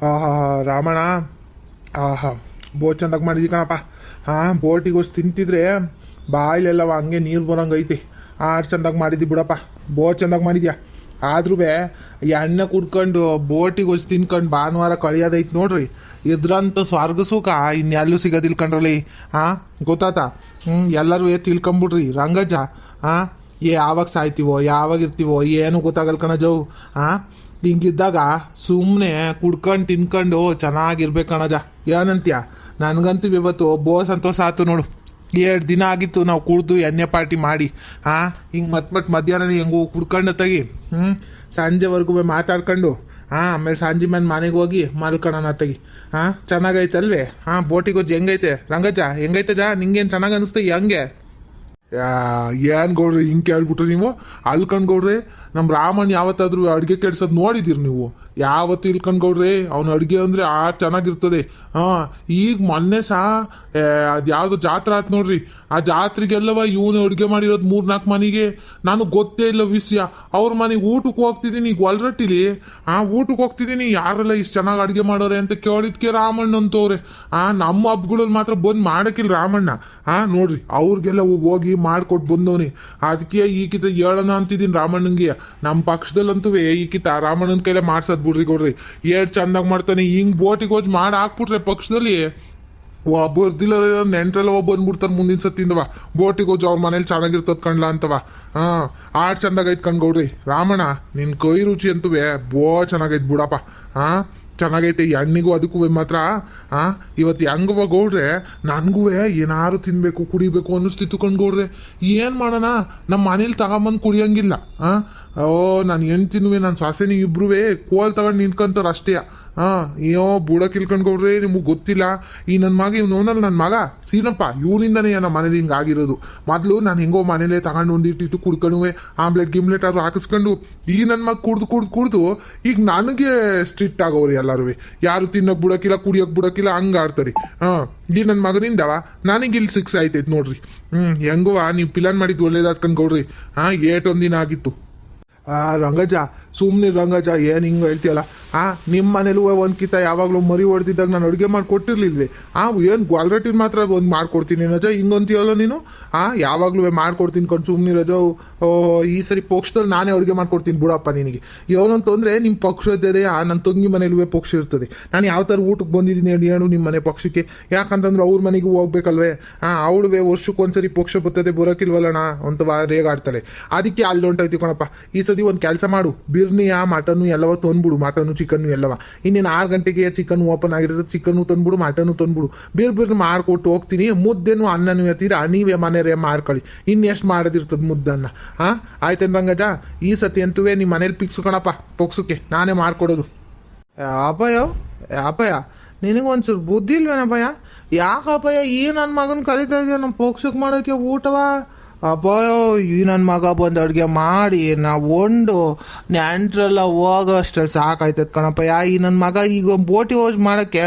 ಆಹಾ ರಾಮಣ್ಣ, ಆಹಾ ಚಂದಾಗಿ ಮಾಡಿದಿ ಕಣಪ್ಪ. ಹಾಂ, ಬೋಟಿಗೋಸ್ ತಿಂತಿದ್ರೆ ಬಾಯಿಲೆಲ್ಲವ ಹಂಗೆ ನೀರು ಬರೋಂಗೈತಿ. ಚಂದಾಗಿ ಮಾಡಿದ್ದಿ ಬಿಡಪ್ಪ, ಚಂದಾಗಿ ಮಾಡಿದ್ಯಾ. ಆದ್ರೂ ಎಣ್ಣೆ ಕುಡ್ಕೊಂಡು ಬೋಟಿಗೋಸ್ ತಿನ್ಕೊಂಡು ಭಾನುವಾರ ಕಳಿಯೋದೈತಿ ನೋಡ್ರಿ. ಇದ್ರಂತ ಸ್ವರ್ಗ ಸುಖ ಇನ್ನೆಲ್ಲೂ ಸಿಗೋದಿಲ್ಲ ಕಣ್ರಲ್ಲಿ. ಗೊತ್ತಾತ? ಎಲ್ಲರೂ ತಿಳ್ಕೊಂಬಿಡ್ರಿ ರಂಗಜ್ಜ. ಯಾವಾಗ ಸಾಯ್ತೀವೋ ಯಾವಾಗ ಇರ್ತೀವೋ ಏನು ಗೊತ್ತಾಗಲ್ಲ ಕಣಜವು. ಹಿಂಗಿದ್ದಾಗ ಸುಮ್ಮನೆ ಕುಡ್ಕೊಂಡು ತಿನ್ಕೊಂಡು ಚೆನ್ನಾಗಿರ್ಬೇಕು ಕಣಜ. ಏನಂತ್ಯ? ನನಗಂತೂ ಇವತ್ತು ಸಂತೋಷ ಆಯ್ತು ನೋಡು. 2 ದಿನ ಆಗಿತ್ತು ನಾವು ಕುಡ್ದು ಎಣ್ಣೆ ಪಾರ್ಟಿ ಮಾಡಿ. ಹಿಂಗೆ ಮತ್ತೆ ಮಧ್ಯಾಹ್ನ ಹೆಂಗು ಕುಡ್ಕೊಂಡು ತೆಗಿ. ಸಂಜೆವರೆಗೂ ಮಾತಾಡ್ಕೊಂಡು ಆಮೇಲೆ ಸಂಜೆ ಮೇಲೆ ಮನೆಗೆ ಹೋಗಿ ಮಲ್ಕೊಳ್ಳೋಣ ತೆಗಿ. ಚೆನ್ನಾಗೈತಲ್ವೇ? ಬೋಟಿಗೆ ಹೋಗಿ ಹೆಂಗೈತೆ ರಂಗಜ್ಜ? ಹೆಂಗೈತೆ ಜಾ? ನಿಂಗೇನು ಚೆನ್ನಾಗಿ ಅನಿಸ್ತ? ಹೆಂಗೆ? ಏನು ಗೌಡ್ರಿ ಹಿಂಗೆ ಕೇಳ್ಬಿಟ್ರಿ ನೀವು? ಅಲ್ಕಂಡ್ಗೌಡ್ರಿ, ನಮ್ಮ ರಾಮಣ್ಣ ಯಾವತ್ತಾದ್ರೂ ಅಡುಗೆ ಕೆಡ್ಸೋದು ನೋಡಿದಿರಿ ನೀವು? ಯಾವತ್ತು ಇಲ್ಕಂಡ್ಗೌಡ್ರಿ ಅವ್ನ ಅಡುಗೆ ಅಂದರೆ ಚೆನ್ನಾಗಿರ್ತದೆ. ಈಗ ಮೊನ್ನೆ ಅದು ಯಾವುದು ಜಾತ್ರೆ ಆಯ್ತು ನೋಡ್ರಿ. ಆ ಜಾತ್ರೆಗೆಲ್ಲವ ಇವನು ಅಡುಗೆ ಮಾಡಿರೋದು 3-4 ಮನೆಗೆ. ನನಗೆ ಗೊತ್ತೇ ಇಲ್ಲ ವಿಷಯ. ಅವ್ರ ಮನೆಗೆ ಊಟಕ್ಕೆ ಹೋಗ್ತಿದ್ದೀನಿ ಈಗ ಒಲ್ರಟ್ಟಿಲಿ. ಊಟಕ್ಕೆ ಹೋಗ್ತಿದ್ದೀನಿ, ಯಾರೆಲ್ಲ ಇಷ್ಟು ಚೆನ್ನಾಗಿ ಅಡುಗೆ ಮಾಡೋರೆ ಅಂತ ಕೇಳಿದ್ಕೆ ರಾಮಣ್ಣ ಅಂತವ್ರೆ. ನಮ್ಮ ಹಬ್ಬಗಳಲ್ಲಿ ಮಾತ್ರ ಬಂದು ಮಾಡೋಕ್ಕಿಲ್ಲ ರಾಮಣ್ಣ. ನೋಡ್ರಿ ಅವ್ರಿಗೆಲ್ಲ ಹೋಗಿ ಮಾಡ್ಕೊಟ್ಟು ಬಂದವನಿ. ಅದಕ್ಕೆ ಈಕಿತ ಹೇಳೋಣ ಅಂತಿದ್ದೀನಿ ರಾಮಣ್ಣಂಗೆ. ನಮ್ಮ ಪಕ್ಷದಲ್ಲಂತೂ ಈಕಿತ ರಾಮಣ್ಣನ ಕೈಲೇ ಮಾಡ್ಸೋದು ಬಿಡ್ರಿ ಗೌಡ್ರಿ. ಚಂದಾಗಿ ಮಾಡ್ತಾನೆ. ಹಿಂಗೆ ಬೋಟಿಗೆ ಹೋಗಿ ಮಾಡಿ ಹಾಕ್ಬಿಟ್ರೆ ಪಕ್ಷದಲ್ಲಿ ಬರ್ದಿಲ್ಲ ನೆಂಟ್ರೆಲ್ಲ ಬಂದ್ಬಿಡ್ತಾರೆ ಮುಂದಿನ ಸತ್ತಿಂದವ. ಬೋಟಿಗೆ ಹೋಗಿ ಅವ್ರ ಮನೇಲಿ ಚೆನ್ನಾಗಿರ್ತದ ಕಣ್ಲ ಅಂತವ. ಚಂದಾಗೈತ್ ಕಣ್ಗೌಡ್ರಿ. ರಾಮಣ್ಣ ನಿನ್ನ ಕೈ ರುಚಿ ಅಂತೂ ಚೆನ್ನಾಗೈತ್ ಬಿಡಪ್ಪ. ಚೆನ್ನಾಗೈತೆ. ಎಣ್ಣಿಗೂ ಅದಕ್ಕೂ ಮಾತ್ರ ಇವತ್ತು ಹೆಂಗವ ಗೌಡ್ರೆ, ನನಗೂ ಏನಾರು ತಿನ್ಬೇಕು ಕುಡಿಬೇಕು ಅನ್ನಿಸ್ತಿತ್ತು ಕಣ್ಗೌಡ್ರೆ. ಏನು ಮಾಡೋಣ, ನಮ್ಮ ಮನೇಲಿ ತಗೊಂಬಂದು ಕುಡಿಯಂಗಿಲ್ಲ. ನಾನು ಹೆಣ್ತಿನ್ನುವೆ ನನ್ನ ಸೊಸೆನೂ ಇಬ್ರು ಕೋಲ್ ತಗೊಂಡು ನಿಂತ್ಕೊಂತಾರೆ ಅಷ್ಟೇ. ಅಯ್ಯೋ ಬುಡಕ್ಕೆ ಇಲ್ಕೊಂಡ್ಗೌಡ್ರೆ, ನಿಮಗೆ ಗೊತ್ತಿಲ್ಲ. ಈ ನನ್ನ ಮಗ ಇವನಲ್ಲ ನನ್ನ ಮಗ ಸೀನಪ್ಪ, ಇವನಿಂದನೇ ನಮ್ಮ ಮನೇಲಿ ಹಿಂಗೆ ಆಗಿರೋದು. ಮೊದಲು ನಾನು ಹೆಂಗೋ ಮನೇಲೇ ತಗೊಂಡು ಒಂದಿಟ್ಟಿಟ್ಟು ಕುಡ್ಕೊಂಡುವೆ, ಗಿಮ್ಲೆಟ್ ಆದ್ರೂ ಹಾಕಿಸ್ಕೊಂಡು. ಈ ನನ್ನ ಮಗ ಕುಡ್ದು ಈಗ ನನಗೆ ಸ್ಟ್ರಿಕ್ಟ್ ಆಗೋರು ಎಲ್ಲರೂ. ಯಾರು ತಿನ್ನೋಕೆ ಬಿಡೋಕ್ಕಿಲ್ಲ, ಕುಡಿಯೋಕೆ ಬಿಡೋಕ್ಕಿಲ್ಲ, ಹಂಗೆ ಆಡ್ತಾರೆ. ಈ ನನ್ನ ಮಗನಿಂದವ ನನಗೆ ಇಲ್ಲಿ 6 ಆಯ್ತೈತೆ ನೋಡ್ರಿ. ಹೆಂಗೋ ನೀವು ಪ್ಲಾನ್ ಮಾಡಿದ್ದು ಒಳ್ಳೇದಾದ್ ಕಣ್ಗೌಡ್ರಿ. ಏಟೊಂದಿನ ಆಗಿತ್ತು. ರಂಗಜ್ಜ ಸುಮ್ಮನೆ ರಂಗಜ್ಜ, ಏನು ಹಿಂಗೆ ಹೇಳ್ತೀಯಲ್ಲ? ನಿಮ್ಮ ಮನೇಲೂ ಒಂದ್ಕಿತ ಯಾವಾಗಲೂ ಮರಿ ಹೊಡೆದಿದ್ದಾಗ ನಾನು ಅಡುಗೆ ಮಾಡಿ ಕೊಟ್ಟಿರ್ಲಿಲ್ವೇ? ಏನು ಗ್ವಾಲ್ರಟ್ಟಿನ ಮಾತ್ರ ಒಂದು ಮಾಡ್ಕೊಡ್ತೀನಿ ರಜ ಹಿಂಗಂತೀಯಲ್ಲ ನೀನು? ಯಾವಾಗಲೂ ಮಾಡ್ಕೊಡ್ತೀನಿ ಕೊಂಡು ಸುಮ್ಮನೆ ರಜ. ಈ ಸರಿ ಪಕ್ಷದಲ್ಲಿ ನಾನೇ ಅಡುಗೆ ಮಾಡ್ಕೊಡ್ತೀನಿ ಬಿಡಪ್ಪ ನಿನಗೆ. ಏನಂತಂದರೆ ನಿಮ್ಮ ಪಕ್ಷದೇ ನನ್ನ ತಂಗಿ ಮನೇಲೂ ಪಕ್ಷ ಇರ್ತದೆ. ನಾನು ಯಾವ ಥರ ಊಟಕ್ಕೆ ಬಂದಿದ್ದೀನಿ ಹೇಳು ನಿಮ್ಮ ಮನೆ ಪಕ್ಷಕ್ಕೆ. ಯಾಕಂತಂದ್ರೆ ಅವ್ರ ಮನೆಗೂ ಹೋಗ್ಬೇಕಲ್ವೇ? ಅವಳುವೆ ವರ್ಷಕ್ಕೊಂದ್ಸರಿ ಪಕ್ಷ ಬರ್ತದೆ, ಬರೋಕಿಲ್ವಲ್ಲಣ್ಣ ಅಂತ ರೇಗಾಡ್ತಾಳೆ. ಅದಕ್ಕೆ ಅಲ್ಲಿ ಹೊಂಟೈತಿ ಕಣಪ್ಪ. ಈ ಸತಿ ಒಂದು ಕೆಲಸ ಮಾಡು, ಬಿರ್ನಿಯ ಮಟನ್ನು ಎಲ್ಲವ ತಂದ್ಬಿಡು. ಮಟನ್ನು ಚಿಕನ್ನು ಎಲ್ಲವ. ಇನ್ನೇನು 6 ಗಂಟೆಗೆ ಚಿಕನ್ ಓಪನ್ ಆಗಿರ್ತದೆ. ಚಿಕನ್ನು ತಂದ್ಬಿಡು, ಮಟನ್ನು ತಂದ್ಬಿಡು. ಬೇರೆ ಮಾಡಿಕೊಟ್ಟು ಹೋಗ್ತೀನಿ. ಮುದ್ದೆನು ಅನ್ನನೂ ಎತ್ತೀರ, ನೀವೇ ಮನೆಯರೇ ಮಾಡ್ಕೊಳ್ಳಿ. ಇನ್ನೆಷ್ಟು ಮಾಡೋದಿರ್ತದೆ ಮುದ್ದನ್ನ. ಆಯ್ತೇನು ರಂಗಜ್ಜ? ಈ ಸತಿ ಅಂತೂ ನಿಮ್ಮ ಮನೇಲಿ ಪಿಕ್ಸು ಕಣಪ್ಪ. ಪೊಕ್ಸಕ್ಕೆ ನಾನೇ ಮಾಡ್ಕೊಡೋದು. ಅಪ್ಪಯ್ಯ ನಿನಗೊಂಚೂರು ಬುದ್ಧಿ ಇಲ್ವೇನಪ್ಪಯ್ಯ? ಯಾಕಪ್ಪಯ್ಯ ಈ ನನ್ನ ಮಗನ ಕರಿತಾ ಇದೆಯಾ ನಮ್ಮ ಪೊಕ್ಸಕ್ಕೆ ಮಾಡೋಕ್ಕೆ ಊಟವಾ? ಅಪ್ಪಯ್ಯೋ, ಈ ನನ್ನ ಮಗ ಬಂದು ಅಡುಗೆ ಮಾಡಿ ನಾವು ಒಂದು ನೆಂಟ್ರೆಲ್ಲ ಹೋಗೋಷ್ಟು ಸಾಕಾಯ್ತದ ಕಣಪ್ಪಯ್ಯ. ಈ ನನ್ನ ಮಗ ಈಗ ಬೋಟಿ ಹೋಗಿ ಮಾಡೋಕ್ಕೆ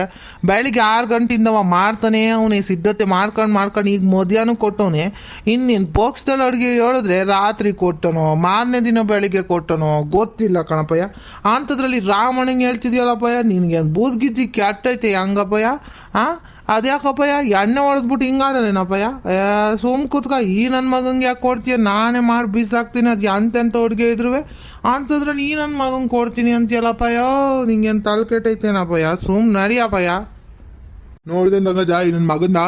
ಬೆಳಿಗ್ಗೆ 6 ಗಂಟೆಯಿಂದವ ಮಾಡ್ತಾನೆ ಅವನೇ ಸಿದ್ಧತೆ ಮಾಡ್ಕೊಂಡು ಈಗ ಮಧ್ಯಾಹ್ನ ಕೊಟ್ಟವನೇ. ಇನ್ನೇನು ಪೋಕ್ಸ್ದಲ್ಲಿ ಅಡುಗೆ ಹೇಳಿದ್ರೆ ರಾತ್ರಿ ಕೊಟ್ಟನೋ ಮಾರನೇ ದಿನ ಬೆಳಿಗ್ಗೆ ಕೊಟ್ಟನೋ ಗೊತ್ತಿಲ್ಲ ಕಣಪ್ಪಯ್ಯ. ಅಂಥದ್ರಲ್ಲಿ ರಾಮಣ್ಣಂಗೆ ಹೇಳ್ತಿದ್ಯಲ್ಲಪ್ಪಯ್ಯ, ನಿನಗೇನು ಬೂದ್ಗಿದ್ದಿ ಕೆಟ್ಟೈತೆ ಹೆಂಗಪ್ಪಯ್ಯ? ಅದ್ಯಾಕಪ್ಪಯ್ಯ ಎಣ್ಣೆ ಹೊಡೆದ್ಬಿಟ್ಟು ಹಿಂಗಾಡನೇನಪ್ಪಯ್ಯ? ಕೂತ್ಕ. ಈ ನನ್ನ ಮಗಂಗೆ ಯಾಕೆ ಕೊಡ್ತೀಯ? ನಾನೇ ಮಾಡಿ ಬೀಸಾಕ್ತೀನಿ. ಅದು ಎಂತೆಂಥ ಅಡುಗೆ ಇದ್ರು ಅಂಥದ್ರಲ್ಲಿ ಈ ನನ್ನ ಮಗಂಗೆ ಕೊಡ್ತೀನಿ ಅಂತೀಯಲ್ಲಪ್ಪಯ್ಯ. ನಿಂಗೇನು ತಲೆ ಕೆಟ್ಟೈತೇನಪ್ಪಯ್ಯ? ನಡಿಯಪ್ಪಯ್ಯ. ನೋಡಿದೆ ರಂಗಜ, ಈ ನನ್ನ ಮಗಂದ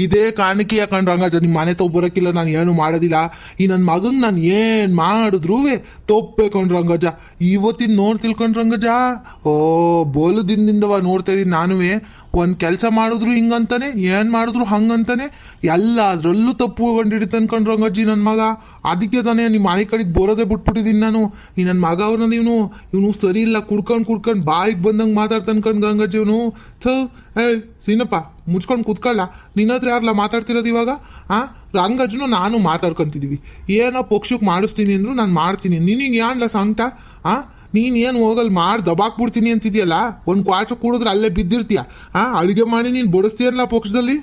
ಇದೇ ಕಾರಣಕ್ಕೆ ಯಾಕಂಡು ರಂಗಜ ನಿಮ್ಮ ಮನೆ ಬರೋಕ್ಕಿಲ್ಲ, ನಾನು ಏನು ಮಾಡೋದಿಲ್ಲ. ಈ ನನ್ನ ಮಗಂಗೆ ನಾನು ಏನು ಮಾಡಿದ್ರೂ ತೊಪ್ಪೇಕೊಂಡು ರಂಗಜ. ಇವತ್ತಿನ ತಿಳ್ಕೊಂಡು ರಂಗಜ. ಬೋಲು ದಿನದಿಂದವ ನೋಡ್ತಾ ಇದ್ದೀನಿ ನಾನು. ಒಂದು ಕೆಲಸ ಮಾಡಿದ್ರು ಹಿಂಗಂತಾನೆ, ಏನು ಮಾಡಿದ್ರು ಹಂಗಂತಾನೆ, ಎಲ್ಲದ್ರಲ್ಲೂ ತಪ್ಪು ಕಂಡಿಡಿತ ಅನ್ಕೊಂಡು ರಂಗಜ್ಜಿ ನನ್ನ ಮಗ. ಅದಕ್ಕೆ ತಾನೇ ನಿಮ್ಮ ಮನೆ ಕಡೆಗೆ ಬರೋದೇ ಬಿಟ್ಬಿಟ್ಟಿದ್ದೀನಿ ನಾನು. ಈ ನನ್ನ ಮಗ ಅವ್ರನ್ನ ಇವನು ಸರಿ ಇಲ್ಲ, ಕುಡ್ಕೊಂಡು ಬಾಯಿಗೆ ಬಂದಂಗೆ ಮಾತಾಡ್ತಾ ಅನ್ಕೊಂಡು ರಂಗಜ್ಜಿ ಇವನು. ಸೀನಪ್ಪ ಮುಚ್ಕೊಂಡು ಕೂತ್ಕೊಳ್ಳ. ನಿನ್ನ ಹತ್ರ ಯಾರಲ್ಲ ಮಾತಾಡ್ತಿರೋದು ಇವಾಗ? ರಂಗಜ್ಜನು ನಾನು ಮಾತಾಡ್ಕೊಂತಿದ್ದೀವಿ. ಏನೋ ಪಕ್ಷಕ್ಕೆ ಮಾಡಿಸ್ತೀನಿ ಅಂದ್ರು ನಾನು ಮಾಡ್ತೀನಿ. ನಿನಗೆ ಯಾನ್ಲ ಸಂಕಟ? ನೀನು ಏನು ಹೋಗಲ್ಲಿ ಮಾಡಿ ದಬಾಕ್ಬಿಡ್ತೀನಿ ಅಂತಿದ್ಯಲ್ಲ. ಒಂದು ಕ್ವಾರ್ಟರ್ ಕುಡಿದ್ರೆ ಅಲ್ಲೇ ಬಿದ್ದಿರ್ತೀಯ. ಅಡುಗೆ ಮಾಡಿ ನೀನು ಬಡಿಸ್ತೀಯಲ್ಲ ಪಕ್ಷದಲ್ಲಿ.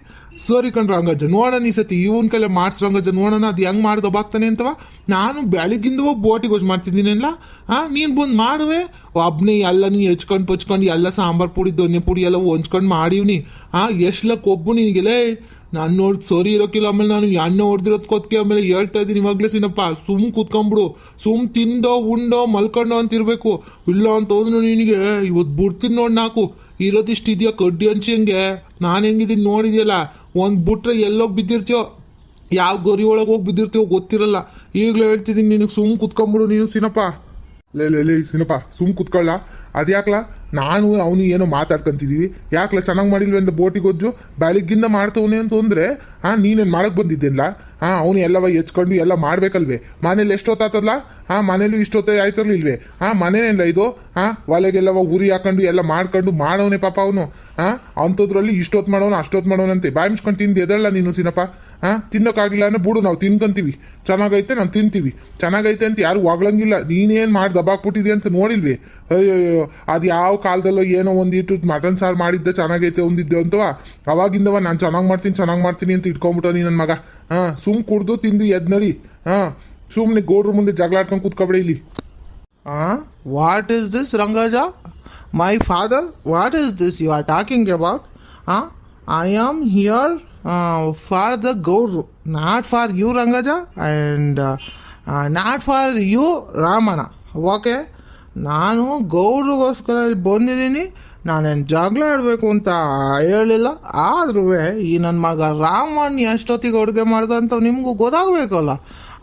ಸರಿ ಕಣ್ರ ಹಂಗಜ್ಜ ನೋಡೋಣ ಈ ಸತಿ ಇವನ್ ಕೈಲೆ ಮಾಡ್ಸ್ರ ಹಂಗಜ್ಜ ನೋಡೋಣ ಅದು ಹೆಂಗ್ ಮಾಡಿ ದಬಾಕ್ತಾನೆ ಅಂತವ. ನಾನು ಬೆಳಗಿಂದ ಬೋಟಿಗೆ ಹೋಗಿ ಮಾಡ್ತಿದ್ದೀನಿಲ್ಲ. ನೀನು ಬಂದು ಮಾಡುವೆ ಒಬ್ನೇ ಎಲ್ಲ ನೀನು ಹೆಚ್ಕೊಂಡು ಪಚ್ಕೊಂಡು ಎಲ್ಲ ಸಾಂಬಾರು ಪುಡಿ ದೊನ್ನೆ ಪುಡಿ ಎಲ್ಲ ಹೊಂಚ್ಕೊಂಡು ಮಾಡಿವ್ನಿ. ಎಷ್ಟ್ಲ ಕೊಬ್ಬು ನಿನಗೆಲೇ ನಾನು ನೋಡಿ ಸರಿ ಇರೋಕಿಲ್ಲ. ಆಮೇಲೆ ನಾನು ಎಣ್ಣೆ ಹೊಡೆದಿರೋದು ಕೊತ್ಕೆ ಆಮೇಲೆ ಹೇಳ್ತಾ ಇದ್ದೀನಿ ಇವಾಗಲೇ ಸಿನಪ್ಪ ಸುಮ್ ಕೂತ್ಕೊಂಡ್ಬಿಡು, ಸುಮ್ ತಿಂದೋ ಉಂಡೋ ಮಲ್ಕೊಂಡೋ ಅಂತಿರ್ಬೇಕು. ಇಲ್ಲ ಅಂತ ಹೋದ್ರು ನಿನಗೆ ಇವತ್ತು ಬಿಡ್ತೀನಿ ನೋಡಿ. ನಾಕು ಇರೋದಿಷ್ಟು ಇದೆಯಾ ಕಡ್ಡಿ ಹಂಚಂಗೆ ನಾನು ಹೆಂಗಿದ್ದೀನಿ ನೋಡಿದ್ಯಲ್ಲ. ಒಂದು ಬಿಟ್ರೆ ಎಲ್ಲೋಗಿ ಬಿದ್ದಿರ್ತೀಯೋ ಯಾವ ಗರಿ ಒಳಗೆ ಹೋಗಿ ಬಿದ್ದಿರ್ತೀವೋ ಗೊತ್ತಿರಲ್ಲ. ಈಗಲೇ ಹೇಳ್ತಿದ್ದೀನಿ ನಿನಗೆ ಸುಮ್ ಕುತ್ಕೊಂಬಿಡು ನೀನು ಸಿನಪ್ಪ. ಲೇ ಸಿನಪ್ಪ ಸುಮ್ ಕುತ್ಕೊಳ್ಳ. ಅದ್ಯಾಕ್ಲ ನಾನು ಅವನು ಏನೋ ಮಾತಾಡ್ಕೊಂತಿದೀವಿ, ಯಾಕ್ಲ ಚೆನ್ನಾಗಿ ಮಾಡಿಲ್ವ ಅಂತ ಬೋಟಿಗೆ ಹೊಜ್ಜು ಬೆಳಗ್ಗಿಂದ ಮಾಡ್ತವನೆ ಅಂತಂದ್ರೆ ನೀನೇನು ಮಾಡಕ್ ಬಂದಿದ್ದೇನಲ್ಲ. ಅವನು ಎಲ್ಲವ ಹೆಚ್ಕೊಂಡು ಎಲ್ಲ ಮಾಡ್ಬೇಕಲ್ವೇ. ಮನೇಲಿ ಎಷ್ಟೊತ್ತಾತಲ್ಲ ಮನೇಲಿ ಇಷ್ಟೊತ್ತ ಆಯ್ತಲ್ಲ ಇಲ್ವೇ. ಮನೇನಿಲ್ಲ ಇದು ಒಲೆಗೆಲ್ಲವ ಉರಿ ಹಾಕೊಂಡು ಎಲ್ಲ ಮಾಡ್ಕೊಂಡು ಮಾಡೋನೆ ಪಾಪ ಅವನು. ಅಂಥದ್ರಲ್ಲಿ ಇಷ್ಟೊತ್ತು ಮಾಡೋನು ಅಷ್ಟೊತ್ತು ಮಾಡೋನಂತೆ ಬಾಯಿ ಮುಚ್ಕೊಂಡು ತಿಂದು ಎದಲ್ಲ ನೀನು ಸಿನಪ್ಪ. ತಿನ್ನೋಕ್ಕಾಗಿಲ್ಲ ಅಂದ್ರೆ ಬಿಡು ನಾವು ತಿನ್ಕೊಂತೀವಿ. ಚೆನ್ನಾಗೈತೆ ನಾವು ತಿಂತೀವಿ. ಚೆನ್ನಾಗೈತೆ ಅಂತ ಯಾರು ಹೊಗಳಂಗಿಲ್ಲ. ನೀನೇನು ಮಾಡಿ ದಬಾಕ್ಬಿಟ್ಟಿದೆ ಅಂತ ನೋಡಿಲ್ವಿ. ಅಯ್ಯೋ ಅದು ಯಾವ ಕಾಲದಲ್ಲೋ ಏನೋ ಒಂದಿಟ್ಟು ಮಟನ್ ಸಾರು ಮಾಡಿದ್ದೆ ಚೆನ್ನಾಗೈತೆ ಒಂದಿದ್ದೆ ಅಂತವ ಅವಾಗಿಂದವ ನಾನು ಚೆನ್ನಾಗಿ ಮಾಡ್ತೀನಿ ಅಂತ ಇಟ್ಕೊಂಡ್ಬಿಟ್ಟೋ ನೀ ನನ್ನ ಮಗ. ಸುಮ್ ಕುಡ್ದು ತಿಂದು ಎದ್ ನಡಿ. ಸುಮ್ಮನೆ ಗೋಡ್ರ ಮುಂದೆ ಜಗಳ ಆಡ್ಕೊಂಡು ಕೂತ್ಕೊಬೇಡ ಇಲ್ಲಿ. What is this Rangaraja? My father, what is this you are talking about? I am here for the ಗೌಡ್ರು, not for you Rangaraja and not for you Ramanna. Okay, ನಾನು ಗೌಡ್ರಿಗೋಸ್ಕರ ಇಲ್ಲಿ ಬಂದಿದ್ದೀನಿ. ನಾನೇನು ಜಗಳ ಆಡಬೇಕು ಅಂತ ಹೇಳಿಲ್ಲ. ಆದ್ರೂ ಈ ನನ್ನ ಮಗ ರಾಮಣ್ಣ ಎಷ್ಟೊತ್ತಿಗೆ ಅಡುಗೆ ಮಾಡ್ದ ಅಂತ ನಿಮಗೂ ಗೊತ್ತಾಗಬೇಕಲ್ಲ.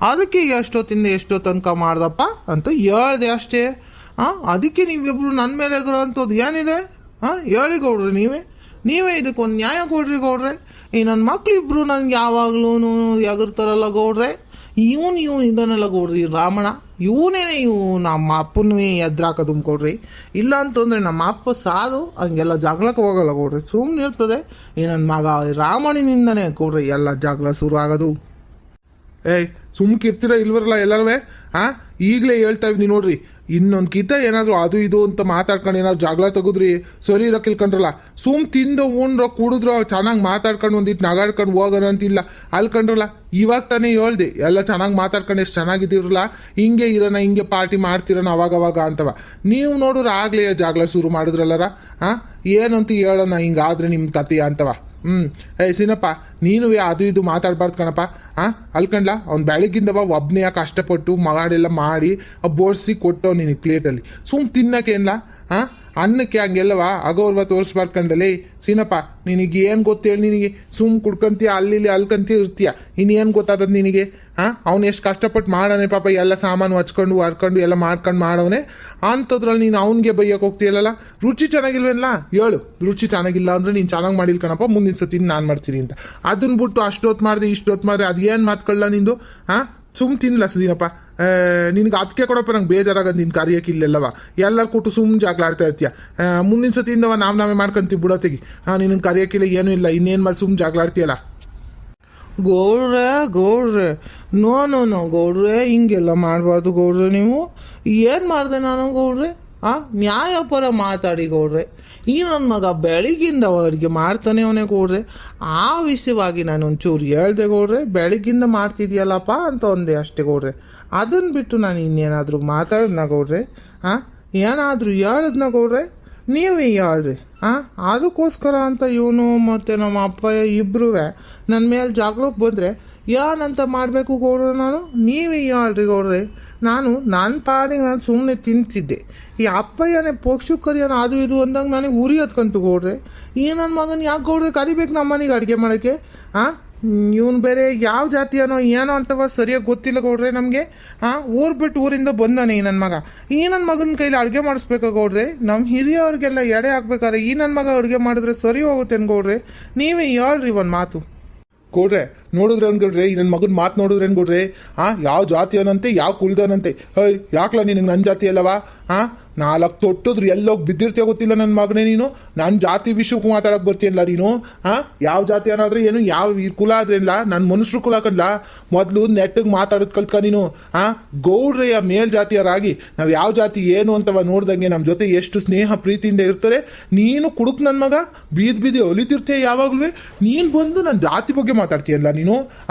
ಅದಕ್ಕೆ ಎಷ್ಟೊತ್ತಿಂದ ಎಷ್ಟೋ ತನಕ ಮಾಡ್ದಪ್ಪ ಅಂತ ಹೇಳ್ದೆ ಅಷ್ಟೇ. ಅದಕ್ಕೆ ನೀವಿಬ್ರು ನನ್ನ ಮೇಲೆ ಅಂಥದ್ದು ಏನಿದೆ? ಹೇಳಿ ಗೌಡ್ರಿ, ನೀವೇ ಇದಕ್ಕೊಂದು ನ್ಯಾಯ ಕೊಡ್ರಿ ಗೌಡ್ರೆ. ಈ ನನ್ನ ಮಕ್ಳಿಬ್ರು ನನಗೆ ಯಾವಾಗಲೂ ಎಗರ್ತಾರಲ್ಲ ಗೌಡ್ರೆ. ಇವನು ಇದನ್ನೆಲ್ಲ ಕೊಡ್ರಿ ರಾಮಣ್ಣ. ಇವು ನಮ್ಮ ಅಪ್ಪನೂ ಎದ್ರಾಕೋದು ಕೊಡ್ರಿ. ಇಲ್ಲ ಅಂತಂದರೆ ನಮ್ಮ ಅಪ್ಪ ಸಾದು ಹಂಗೆಲ್ಲ ಜಗಳಕ್ಕೆ ಹೋಗಲ್ಲ ಕೊಡ್ರಿ. ಸುಮ್ಮನೆ ಇರ್ತದೆ. ಈ ನನ್ನ ಮಗ ರಾಮಣ್ಣನಿಂದನೇ ಕೊಡ್ರಿ ಎಲ್ಲ ಜಗಳ ಶುರು ಆಗೋದು. ಸುಮ್ಕಿರ್ತೀರ ಇಲ್ವರಲ್ಲ ಎಲ್ಲರೂ. ಈಗಲೇ ಹೇಳ್ತಾ ಇದ್ದೀನಿ ನೋಡ್ರಿ, ಇನ್ನೊಂದು ಕಿತ ಏನಾದರೂ ಅದು ಇದು ಅಂತ ಮಾತಾಡ್ಕೊಂಡು ಏನಾದ್ರು ಜಗಳ ತೆಗೆದ್ರಿ ಸರಿ ಇರೋ ಕಿಲ್ಕೊಂಡ್ರಲ್ಲ. ಸುಮ್ ತಿಂದು ಉಂಡ್ರೋ ಕುಡಿದ್ರೋ ಚೆನ್ನಾಗಿ ಮಾತಾಡ್ಕೊಂಡು ಒಂದಿಟ್ಟು ನಗಾಡ್ಕೊಂಡು ಹೋಗೋಣ ಅಂತಿಲ್ಲ ಅಲ್ಕೊಂಡ್ರಲ್ಲ. ಇವಾಗ ತಾನೇ ಹೇಳ್ದೆ ಎಲ್ಲ ಚೆನ್ನಾಗಿ ಮಾತಾಡ್ಕೊಂಡು ಎಷ್ಟು ಚೆನ್ನಾಗಿದ್ದೀರಲ್ಲ, ಹಿಂಗೆ ಇರೋಣ, ಹಿಂಗೆ ಪಾರ್ಟಿ ಮಾಡ್ತಿರೋಣ ಅವಾಗವಾಗ ಅಂತವ. ನೀವು ನೋಡಿದ್ರೆ ಆಗಲೇ ಜಗಳ ಶುರು ಮಾಡಿದ್ರಲ್ಲರ. ಏನಂತ ಹೇಳೋಣ ಹಿಂಗಾದ್ರೆ ನಿಮ್ಮ ಕತೆ ಅಂತವ. ಸಿನಪ್ಪ ನೀನು ಅದು ಇದು ಮಾತಾಡ್ಬಾರ್ದು ಕಣಪ್ಪ. ಅಲ್ಕಂಡ್ಲ ಅವ್ನು ಬೆಳಗ್ಗಿಂದವ ಒಬ್ಬನೇ ಕಷ್ಟಪಟ್ಟು ಮಗಾಡೆಲ್ಲ ಮಾಡಿ ಬೋಡ್ಸಿ ಕೊಟ್ಟವ್ ನಿನಗೆ ಪ್ಲೇಟಲ್ಲಿ. ಸುಮ್ ತಿನ್ನಕ್ಕೇನ್ಲ ಅನ್ನಕ್ಕೆ ಹಂಗೆಲ್ಲವ ಅಗೌರವ ತೋರಿಸ್ಬಾರ್ದು ಕಂಡಲೇ. ಸೀನಪ್ಪ ನಿನಗೆ ಏನು ಗೊತ್ತೇಳಿ ನಿನಗೆ? ಸುಮ್ ಕುಡ್ಕಂತೀಯ ಅಲ್ಲಿ ಅಲ್ಕಂತೀಯ ಇರ್ತೀಯ. ಇನ್ನೇನು ಗೊತ್ತಾದದು ನಿನಗೆ? ಅವ್ನು ಎಷ್ಟು ಕಷ್ಟಪಟ್ಟು ಮಾಡೋನೆ ಪಾಪ, ಎಲ್ಲ ಸಾಮಾನು ಹಚ್ಕೊಂಡು ಹರ್ಕೊಂಡು ಎಲ್ಲ ಮಾಡ್ಕೊಂಡು ಮಾಡೋನೆ. ಅಂಥದ್ರಲ್ಲಿ ನೀನು ಅವ್ನಿಗೆ ಬೈಯಕ್ಕೆ ಹೋಗ್ತೀಯಲ್ಲ. ರುಚಿ ಚೆನ್ನಾಗಿಲ್ವೇನಲ್ಲ ಹೇಳು. ರುಚಿ ಚೆನ್ನಾಗಿಲ್ಲ ಅಂದರೆ ನೀನು ಚೆನ್ನಾಗಿ ಮಾಡಿಲ್ಲ ಕಣಪ್ಪ, ಮುಂದಿನ ಸತಿ ನಾನು ಮಾಡ್ತೀನಿ ಅಂತ. ಅದನ್ನ ಬಿಟ್ಟು ಅಷ್ಟೊತ್ತು ಮಾಡಿದೆ ಇಷ್ಟೊತ್ತು ಮಾಡಿದೆ ಅದು ಏನು ಮಾತ್ಕೊಳ್ಳ ನಿಂದು? ಸುಮ್ ತಿನ್ನಲ್ಲ ಸೀನಪ್ಪ. ನಿನಗೆ ಅದಕ್ಕೆ ಕೊಡಪ್ಪ ನಂಗೆ ಬೇಜಾರಾಗದು ನಿನ್ನ ಕರಿಯೋಕೆ ಇಲ್ಲೆಲ್ಲವ. ಎಲ್ಲರೂ ಕೊಟ್ಟು ಸುಮ್ಮನೆ ಜಾಗ್ಲ ಆಡ್ತಾ ಇರ್ತೀಯ. ಮುಂದಿನ ಸತಿಯಿಂದವ ನಾವೇ ಮಾಡ್ಕೊಂತೀವಿ ಬಿಡೋತೆಗಿ. ನಿನಗೆ ಕರಿಯೋಕ್ಕಿಲ್ಲ ಏನೂ ಇಲ್ಲ, ಇನ್ನೇನು ಮಾಡಿ ಸುಮ್ಮನೆ ಜಾಗ್ಲ ಆಡ್ತೀಯಲ್ಲ. ಗೌಡ್ರೆ ನೋ ಗೌಡ್ರೆ, ಹಿಂಗೆಲ್ಲ ಮಾಡಬಾರ್ದು ಗೌಡ್ರೆ. ನೀವು ಏನು ಮಾಡಿದೆ ನಾನು ಗೌಡ್ರೆ? ನ್ಯಾಯಪರ ಮಾತಾಡಿ ಗೌಡ್ರೆ. ಈ ನನ್ನ ಮಗ ಬೆಳಗಿಂದ ಅವರಿಗೆ ಮಾಡ್ತಾನೆ ಅವನೇ ಗೌಡ್ರೆ. ಆ ವಿಷಯವಾಗಿ ನಾನು ಒಂಚೂರು ಹೇಳ್ದೆ ಗೌಡ್ರೆ. ಬೆಳಗಿಂದ ಮಾಡ್ತಿದ್ಯಲ್ಲಪ್ಪ ಅಂತ ಒಂದೇ ಅಷ್ಟೇ ಗೌಡ್ರೆ. ಅದನ್ನು ಬಿಟ್ಟು ನಾನು ಇನ್ನೇನಾದರೂ ಮಾತಾಡಿದ್ನ ಗೌಡ್ರೆ? ಏನಾದರೂ ಹೇಳಿದ್ನ ಗೌಡ್ರೆ? ನೀವೇ ಹೇಳ್ರಿ. ಅದಕ್ಕೋಸ್ಕರ ಅಂತ ಇವನು ಮತ್ತು ನಮ್ಮ ಅಪ್ಪಯ್ಯ ಇಬ್ಬರೂ ನನ್ನ ಮೇಲೆ ಜಾಗ್ಳಕ್ಕೆ ಬಂದರೆ ಏನಂತ ಮಾಡಬೇಕು ಗೌಡ್ರೆ ನಾನು? ನೀವೇ ಹೇಳ್ರಿ ಗೌಡ್ರೆ. ನನ್ನ ಪಾಡಿಗೆ ನಾನು ಸುಮ್ಮನೆ ತಿಂತಿದ್ದೆ. ಈ ಅಪ್ಪಯ್ಯನೇ ಪಕ್ಷು ಕರಿಯೋಣ ಅದು ಇದು ಅಂದಾಗ ನನಗೆ ಉರಿ ಹತ್ಕೊಂತು ಗೌಡ್ರೆ. ಈ ನನ್ನ ಮಗನ ಯಾಕೆ ಗೌಡ್ರೆ ಕರಿಬೇಕು ನಮ್ಮ ಮನೆಗೆ ಅಡುಗೆ ಮಾಡೋಕ್ಕೆ? ಇವನು ಬೇರೆ ಯಾವ ಜಾತಿಯನೋ ಏನೋ ಅಂತವ ಸರಿಯಾಗಿ ಗೊತ್ತಿಲ್ಲ ಗೌಡ್ರೆ ನಮಗೆ. ಊರು ಬಿಟ್ಟು ಊರಿಂದ ಬಂದಾನೆ ಈ ನನ್ನ ಮಗ. ಈ ನನ್ನ ಮಗನ ಕೈಲಿ ಅಡುಗೆ ಮಾಡಿಸ್ಬೇಕಾ ಗೌಡ್ರೆ? ನಮ್ಮ ಹಿರಿಯವ್ರಿಗೆಲ್ಲ ಎಡೆ ಹಾಕ್ಬೇಕಾರೆ ಈ ನನ್ನ ಮಗ ಅಡುಗೆ ಮಾಡಿದ್ರೆ ಸರಿ ಹೋಗುತ್ತೇನು ಗೌಡ್ರೆ? ನೀವೇ ಹೇಳ್ರಿ ಒಂದು ಮಾತು. ಗೌಡ್ರೆ ನೋಡಿದ್ರೆ ಅನ್ಕೊಡ್ರಿ ನನ್ನ ಮಗನ ಮಾತು ನೋಡಿದ್ರೆ ಅನ್ಕೊಡ್ರಿ ಯಾವ ಜಾತಿಯವನಂತೆ ಯಾವ ಕುಲ್ದವನಂತೆ ಹೇಯ್ ಯಾಕ್ಲ ನಿನಗೆ ನನ್ನ ಜಾತಿ ಅಲ್ಲವಾ ನಾಲ್ಕು ತೊಟ್ಟಿದ್ರು ಎಲ್ಲೋಗಿ ಬಿದ್ದಿರ್ತೀಯ ಗೊತ್ತಿಲ್ಲ ನನ್ನ ಮಗನೇ ನೀನು ನನ್ನ ಜಾತಿ ವಿಷಯಕ್ಕೂ ಮಾತಾಡಕ್ಕೆ ಬರ್ತೀಯಲ್ಲ ನೀನು ಯಾವ ಜಾತಿ ಅನ್ನೋದ್ರೆ ಏನು ಯಾವ ಈ ಕುಲ ಆದ್ರೇನಿಲ್ಲ ನನ್ನ ಮನುಷ್ಯರು ಕುಲ ಕಲ್ಲ ಮೊದಲು ನೆಟ್ಟಿಗೆ ಮಾತಾಡೋದು ಕಲ್ತ್ಕ ನೀನು ಗೌಡ್ರೆಯ ಮೇಲ್ಜಾತಿಯರಾಗಿ ನಾವು ಯಾವ ಜಾತಿ ಏನು ಅಂತವ ನೋಡ್ದಂಗೆ ನಮ್ಮ ಜೊತೆ ಎಷ್ಟು ಸ್ನೇಹ ಪ್ರೀತಿಯಿಂದ ಇರ್ತಾರೆ ನೀನು ಕುಡುಕ್ ನನ್ನ ಮಗ ಬೀದಿ ಹೊಲಿತಿರ್ತೀಯ ಯಾವಾಗಲೂ ನೀನು ಬಂದು ನನ್ನ ಜಾತಿ ಬಗ್ಗೆ ಮಾತಾಡ್ತೀಯಲ್ಲ ನೀನು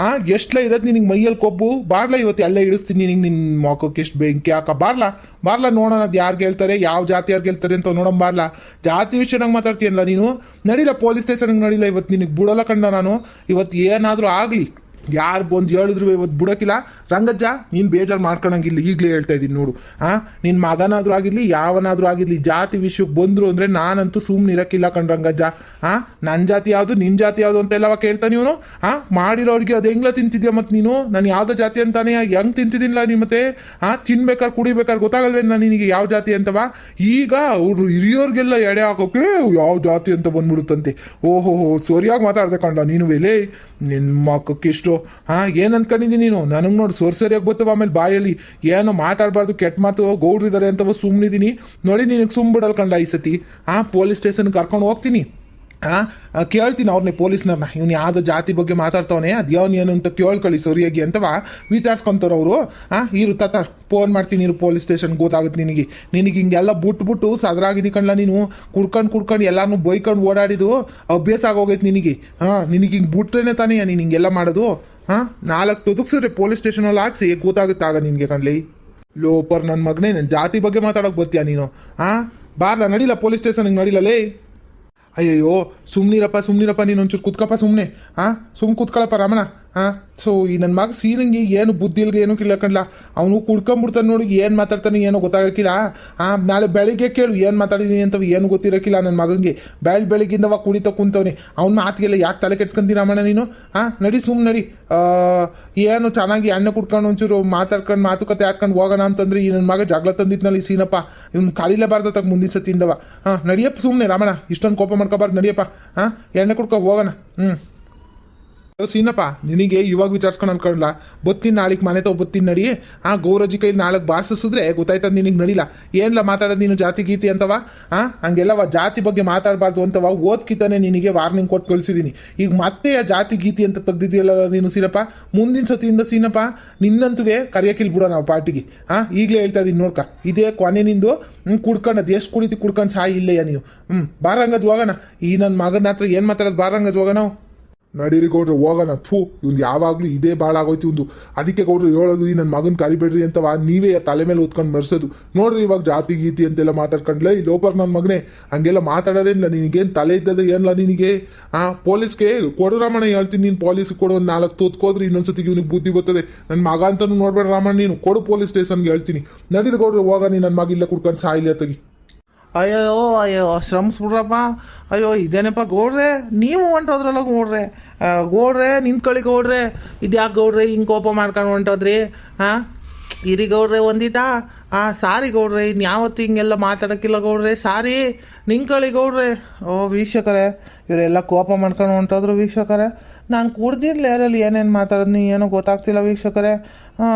ಎಷ್ಟಲ ಇರೋದು ನಿನಗೆ ಮೈಯಲ್ಲಿ ಕೊಬ್ಬು ಬಾರ್ಲ ಇವತ್ತು ಎಲ್ಲ ಇಳಿಸ್ತೀನಿ ನಿನಗೆ ನಿನ್ನ ಮೊಖಕ್ಕೆ ಎಷ್ಟು ಬೆಂಕಿ ಹಾಕ ಬಾರ್ಲ ನೋಡೋಣ ಅದು ಯಾರು ಗೆಲ್ತಾರೆ ಯಾವ ಜಾತಿಯಾರು ಗೆಲ್ತಾರೆ ಅಂತ ನೋಡೋಣ ಬಾರ್ಲ ಜಾತಿ ವಿಷಯನಾಗ ಮಾತಾಡ್ತೀಯಲ್ಲ ನೀನು ನಡಿಲ್ಲ ಪೊಲೀಸ್ ಸ್ಟೇಷನ್ಗೆ ನಡಿಲ್ಲ ಇವತ್ತು ನಿನಗೆ ಬಿಡೋಲ್ಲ ಕಂಡ ನಾನು ಇವತ್ತು ಏನಾದರೂ ಆಗಲಿ ಯಾರು ಬಂದು ಹೇಳಿದ್ರು ಇವತ್ತು ಬಿಡೋಕಿಲ್ಲ ರಂಗಜ್ಜ ನೀನು ಬೇಜಾರು ಮಾಡ್ಕೊಳಂಗಿಲ್ಲ ಈಗಲೇ ಹೇಳ್ತಾ ಇದ್ದೀನಿ ನೋಡು ನಿನ್ನ ಮಗನಾದ್ರೂ ಆಗಿರಲಿ ಯಾವನಾದ್ರೂ ಆಗಿರಲಿ ಜಾತಿ ವಿಷಯಕ್ಕೆ ಬಂದರು ಅಂದರೆ ನಾನಂತೂ ಸುಮ್ಮನೆ ಇರೋಕ್ಕಿಲ್ಲ ಕಣ್ ರಂಗಜ್ಜ ನನ್ನ ಜಾತಿ ಯಾವುದು ನಿನ್ನ ಜಾತಿ ಯಾವುದು ಅಂತ ಎಲ್ಲವ ಕೇಳ್ತಾನೆ ಇವನು ಮಾಡಿರೋರಿಗೆ ಅದು ಹೆಂಗ್ಲ ತಿಂತಿದ್ಯಾ ಮತ್ತು ನೀನು ನಾನು ಯಾವುದೋ ಜಾತಿ ಅಂತಾನೆ ಹೆಂಗೆ ತಿಂತಿದ್ದಿಲ್ಲ ನೀ ಮತ್ತೆ ತಿನ್ಬೇಕಾದ್ರೆ ಕುಡಿಬೇಕಾದ್ರೆ ಗೊತ್ತಾಗಲ್ವೇನ ನಿನಗೆ ಯಾವ ಜಾತಿ ಅಂತವ ಈಗ ಅವರು ಹಿರಿಯೋರಿಗೆಲ್ಲ ಎಡೆ ಹಾಕೋಕೆ ಯಾವ ಜಾತಿ ಅಂತ ಬಂದ್ಬಿಡುತ್ತಂತೆ ಓಹೋ ಸರಿಯಾಗಿ ಮಾತಾಡ್ದೆ ಕಂಡ ನೀನು ವೇಲೇ ನಿನ್ನ ಮಕ್ಕಕ್ಕೆ ಇಷ್ಟು ಏನು ಅನ್ಕೊಂಡಿದ್ದೀನಿ ನೀನು ನನಗೆ ನೋಡಿ ಸರಿಯಾಗಿ ಗೊತ್ತವ ಆಮೇಲೆ ಬಾಯಲ್ಲಿ ಏನೋ ಮಾತಾಡಬಾರ್ದು ಕೆಟ್ಟ ಮಾತು ಗೌಡ್ರಿದ್ದಾರೆ ಅಂತವ ಸುಮ್ಮನಿದ್ದೀನಿ ನೋಡಿ ನಿನಗೆ ಸುಮ್ಮ ಬಿಡಲ್ ಕಂಡ ಈ ಸತಿ ಪೊಲೀಸ್ ಸ್ಟೇಷನ್ಗೆ ಕರ್ಕೊಂಡು ಹೋಗ್ತೀನಿ ಕೇಳ್ತೀನಿ ಅವ್ರನ್ನೇ ಪೊಲೀಸ್ನವ್ರನ್ನ ಇವ್ನು ಯಾವುದೋ ಜಾತಿ ಬಗ್ಗೆ ಮಾತಾಡ್ತಾವನೆ ಅದು ಏನು ಅಂತ ಕೇಳ್ಕೊಳ್ಳಿ ಸರಿಯಾಗಿ ಅಂತವಾ ವಿಚಾರಿಸ್ಕೊಂತಾರ ಅವರು ಇರು ತಾತ ಫೋನ್ ಮಾಡ್ತೀನಿ ಇರು ಪೊಲೀಸ್ ಸ್ಟೇಷನ್ ಗೊತ್ತಾಗುತ್ತೆ ನಿನಗೆ ಹಿಂಗೆಲ್ಲ ಬಿಟ್ಬಿಟ್ಟು ಸದ್ರಾಗಿದ್ದಿ ಕಣ್ಲ ನೀನು ಕುಡ್ಕೊಂಡು ಎಲ್ಲಾನು ಬೈಕೊಂಡು ಓಡಾಡಿದು ಅಭ್ಯಾಸ ಆಗೋಗೈತೆ ನಿನಗೆ ನಿನಗೆ ಹಿಂಗೆ ಬಿಟ್ರೇನೆ ತಾನೇ ನೀನು ಹಿಂಗೆಲ್ಲ ಮಾಡೋದು ನಾಲ್ಕು ತುದುಕ್ಸಿದ್ರೆ ಪೊಲೀಸ್ ಸ್ಟೇಷನಲ್ಲಿ ಹಾಕ್ಸಿ ಗೊತ್ತಾಗುತ್ತೆ ಆಗ ನಿನಗೆ ಕಣ್ಲಿ ಲೋಪರ್ ನನ್ನ ಮಗನೇ ನನ್ನ ಜಾತಿ ಬಗ್ಗೆ ಮಾತಾಡೋಕೆ ಬರ್ತೀಯ ನೀನು ಬಾರ್ಲ ನಡಿಲ್ಲ ಪೊಲೀಸ್ ಸ್ಟೇಷನ್ಗೆ ನಡಿಲ್ಲಲೇ ಅಯ್ಯಯ್ಯೋ ಸುಮ್ಮನಿರಪ್ಪ ನೀನು ಒಂಚೂರು ಕುತ್ಕಪ್ಪ ಸುಮ್ಮನೆ ಸುಮ್ಮನೆ ಕುತ್ಕೊಳಪ್ಪ ರಮಣ ಸೊ ಈ ನನ್ನ ಮಗ ಸೀನಂಗೆ ಏನು ಬುದ್ಧಿ ಇಲ್ಗೆ ಏನೂ ಕಿಲ್ಲಕಂಡ್ಲ ಅವನು ಕುಡ್ಕೊಂಬಿಡ್ತಾನೆ ನೋಡಿ ಏನು ಮಾತಾಡ್ತಾನೆ ಏನೋ ಗೊತ್ತಾಗಕ್ಕಿಲ್ಲ ನಾಳೆ ಬೆಳಿಗ್ಗೆ ಕೇಳು ಏನು ಮಾತಾಡಿದೀನಿ ಅಂತ ಏನು ಗೊತ್ತಿರೋಕ್ಕಿಲ್ಲ ನನ್ನ ಮಗನಿಗೆ ಬೆಳಗ್ಗಿಂದವ ಕುಡಿತ ಕುಂತವನೆ ಅವ್ನ ಮಾತಿಗೆಲ್ಲ ಯಾಕೆ ತಲೆ ಕೆಡ್ಸ್ಕೊಂತೀನಿ ರಮಣ ನೀನು ನಡಿ ಸುಮ್ಮನೆ ನಡಿ ಏನು ಚೆನ್ನಾಗಿ ಎಣ್ಣೆ ಕುಡ್ಕೊಂಡು ಒಂಚೂರು ಮಾತಾಡ್ಕೊಂಡು ಮಾತುಕತೆ ಆಡ್ಕೊಂಡು ಹೋಗೋಣ ಅಂತಂದ್ರೆ ಈ ನನ್ನ ಮಗ ಜಗಳ ತಂದಿದ್ನಲ್ಲಿ ಸೀನಪ್ಪ ಇವ್ನು ಕರೀಲೇಬಾರ್ದ ತಗ ಮುಂದಿನ ಸತಿಯಿಂದವ ನಡಿಯಪ್ಪ ಸುಮ್ಮನೆ ರಮಣ ಇಷ್ಟೊಂದು ಕೋಪ ಮಾಡ್ಕೋಬಾರ್ದು ನಡಿಯಪ್ಪ ಎಣ್ಣೆ ಕುಡ್ಕೊ ಹೋಗೋಣ ಸೀನಪ್ಪ ನಿನಗೆ ಇವಾಗ ವಿಚಾರಿಸ್ಕೊಂಡು ಅನ್ಕೊಳ್ಳ ಬತ್ತೀನಿ ನಾಳೆಗೆ ಮನೆ ಬತ್ತೀನಿ ನಡಿ ಗೌರಜಿ ಕೈಲಿ ನಾಳೆಗೆ ಬಾರಿಸಿದ್ರೆ ಗೊತ್ತಾಯ್ತದ ನಿನಗೆ ನಡಿಲ್ಲ ಏನ್ಲ ಮಾತಾಡೋದು ನೀನು ಜಾತಿ ಗೀತಿ ಅಂತವ ಹಂಗೆಲ್ಲವ ಜಾತಿ ಬಗ್ಗೆ ಮಾತಾಡಬಾರ್ದು ಅಂತವ ಓದ್ಕಿತಾನೆ ನಿನಗೆ ವಾರ್ನಿಂಗ್ ಕೊಟ್ಟು ಕಳಿಸಿದ್ದೀನಿ ಈಗ ಮತ್ತೆ ಆ ಜಾತಿ ಗೀತಿ ಅಂತ ತೆಗ್ದಿದ್ದೀಯಲ್ಲ ನೀನು ಸೀನಪ್ಪ ಮುಂದಿನ ಸತಿಯಿಂದ ಸೀನಪ್ಪ ನಿನ್ನಂತುವೆ ಕರಿಯಕ್ಕಿಲ್ ಬಿಡೋ ನಾವು ಪಾರ್ಟಿಗೆ ಈಗಲೇ ಹೇಳ್ತಾ ಇದ್ದೀನಿ ನೋಡ್ಕ ಇದೇ ಕೊನೆ ನಿಂದು ಕುಡ್ಕೊಂಡು ಅದು ಎಷ್ಟು ಕುಡ್ಕೊಂಡು ಸಾಯಿ ಇಲ್ಲೆಯ ನೀವು ಬಾರಂಗಜ್ ಹೋಗೋಣ ಈ ನನ್ನ ಮಗನ ಹತ್ರ ಏನು ಮಾತಾಡೋದು ಬಾರಂಗಜ್ ಹೋಗೋಣ ನಡೀರಿ ಗೌಡ್ರೆ ಹೋಗೋಣ ಇವ್ನು ಯಾವಾಗಲೂ ಇದೇ ಭಾಳ ಆಗೋಯ್ತು ಒಂದು ಅದಕ್ಕೆ ಗೌಡ್ರು ಹೇಳೋದು ಈ ನನ್ನ ಮಗನ ಕರಿಬೇಡ್ರಿ ಅಂತವ ನೀವೇ ತಲೆ ಮೇಲೆ ಹೊತ್ಕೊಂಡು ಮರ್ಸೋದು ನೋಡ್ರಿ ಇವಾಗ ಜಾತಿ ಗೀತಿ ಅಂತೆಲ್ಲ ಮಾತಾಡ್ಕೊಂಡ್ಲೆ ಈ ಲೋಪರ್ ನನ್ನ ಮಗನೇ ಹಂಗೆಲ್ಲ ಮಾತಾಡೋದೇನಿಲ್ಲ ನಿನಗೇನು ತಲೆ ಇದ್ದದ ಏನಿಲ್ಲ ನಿನಗೆ ಪೊಲೀಸ್ಗೆ ಕೊಡು ರಾಮಣ್ಣ ಹೇಳ್ತೀನಿ ನೀನು ಪೊಲೀಸ್ಗೆ ಕೊಡು ಒಂದು 4 ತೋತ್ಕೋದ್ರಿ ಇನ್ನೊಂದ್ಸತಿ ಇವನಿಗೆ ಬುದ್ಧಿ ಬರ್ತದೆ ನನ್ನ ಮಗ ಅಂತಲೂ ನೋಡ್ಬೇಡ ರಾಮಣ್ಣ ನೀನು ಕೊಡು ಪೊಲೀಸ್ ಸ್ಟೇಷನ್ಗೆ ಹೇಳ್ತೀನಿ ನಡೀರಿ ಗೌಡ್ರೆ ಹೋಗ ನೀನು ನನ್ನ ಮಗ ಇಲ್ಲ ಕುಡ್ಕೊಂಡು ಸಾಯಿಲ್ಲ ತಗಿ ಅಯ್ಯೋ ಶ್ರಮಿಸ್ಬಿಡ್ರಪ್ಪ ಅಯ್ಯೋ ಇದೇನಪ್ಪ ಗೌಡ್ರೆ ನೀವು ಹೊಂಟೋದ್ರಲ್ಲ ಗೌಡ್ರೆ ನಿಂತ್ಕೊಳ್ಳಿ ಗೌಡ್ರೆ ಇದ್ಯಾಕೆ ಗೌಡ್ರೆ ಹಿಂಗೆ ಕೋಪ ಮಾಡ್ಕೊಂಡು ಹೊಂಟೋದ್ರಿ ಇರಿ ಗೌಡ್ರೆ ಒಂದಿಟ ಸಾರಿ ಗೌಡ್ರೆ ಇನ್ಯಾವತ್ತು ಹಿಂಗೆಲ್ಲ ಮಾತಾಡೋಕ್ಕಿಲ್ಲ ಗೌಡ್ರೆ ಸಾರಿ ನಿಂತ್ಕೊಳ್ಳಿ ಗೌಡ್ರೆ ವೀಕ್ಷಕರೇ ಇವರೆಲ್ಲ ಕೋಪ ಮಾಡ್ಕೊಂಡು ಹೊಂಟೋದ್ರು ವೀಕ್ಷಕರೇ ನಾನು ಕುಡ್ದಿರ್ಲಿ ಯಾರಲ್ಲಿ ಏನೇನು ಮಾತಾಡೋದು ಏನೋ ಗೊತ್ತಾಗ್ತಿಲ್ಲ ವೀಕ್ಷಕರೇ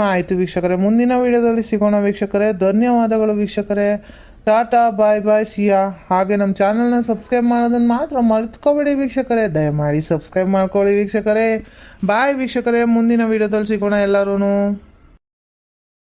ಆಯಿತು ವೀಕ್ಷಕರೇ ಮುಂದಿನ ವೀಡಿಯೋದಲ್ಲಿ ಸಿಗೋಣ ವೀಕ್ಷಕರೇ ಧನ್ಯವಾದಗಳು ವೀಕ್ಷಕರೇ ಟಾಟಾ ಬಾಯ್ ಸಿಯಾ ಹಾಗೆ ನಮ್ಮ ಚಾನಲ್ನ ಸಬ್ಸ್ಕ್ರೈಬ್ ಮಾಡೋದನ್ನು ಮಾತ್ರ ಮರ್ತ್ಕೋಬೇಡಿ ವೀಕ್ಷಕರೇ ದಯಮಾಡಿ ಸಬ್ಸ್ಕ್ರೈಬ್ ಮಾಡ್ಕೊಳ್ಳಿ ವೀಕ್ಷಕರೇ ಬಾಯ್ ವೀಕ್ಷಕರೇ ಮುಂದಿನ ವೀಡಿಯೋದಲ್ಲಿ ಸಿಗೋಣ ಎಲ್ಲರೂ